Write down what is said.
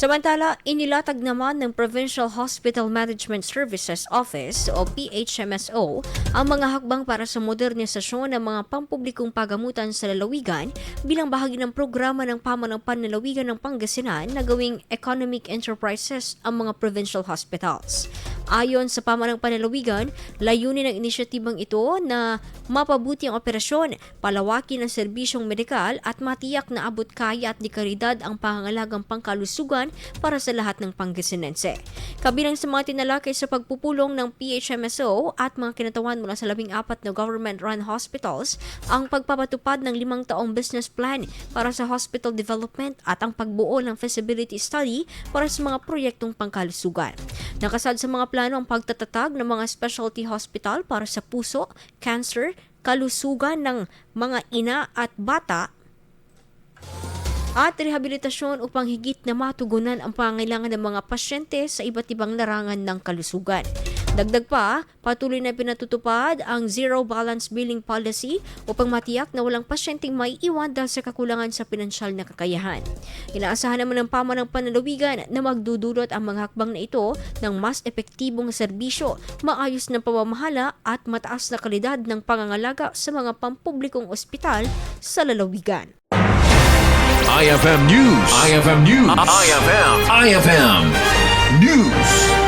Samantala, inilatag naman ng Provincial Hospital Management Services Office o PHMSO ang mga hakbang para sa modernisasyon ng mga pampublikong pagamutan sa lalawigan bilang bahagi ng programa ng pamanang panlalawigan ng Pangasinan na gawing economic enterprises ang mga provincial hospitals. Ayon sa pamanang panlalawigan, layunin ng inisyatibang ito na mapabuti ang operasyon, palawakin ang serbisyong medikal at matiyak na abot kaya at dekalidad ang pangangalagang pangkalusugan para sa lahat ng Pangasinense. Kabilang sa mga tinalakay sa pagpupulong ng PHMSO at mga kinatawan mula sa 14 na government-run hospitals ang pagpapatupad ng 5 taong business plan para sa hospital development at ang pagbuo ng feasibility study para sa mga proyektong pangkalusugan. Nakasad sa mga plano ang pagtatatag ng mga specialty hospital para sa puso, cancer, kalusugan ng mga ina at bata at rehabilitasyon upang higit na matugunan ang pangangailangan ng mga pasyente sa iba't ibang larangan ng kalusugan. Dagdag pa, patuloy na pinatutupad ang zero balance billing policy upang matiyak na walang pasyenteng maiiwan dahil sa kakulangan sa pinansyal na kakayahan. Inaasahan naman ng pamanang panlalawigan na magdudulot ang mga hakbang na ito ng mas epektibong serbisyo, maayos na pamamahala at mataas na kalidad ng pangangalaga sa mga pampublikong ospital sa lalawigan. IFM News. IFM News. IFM News.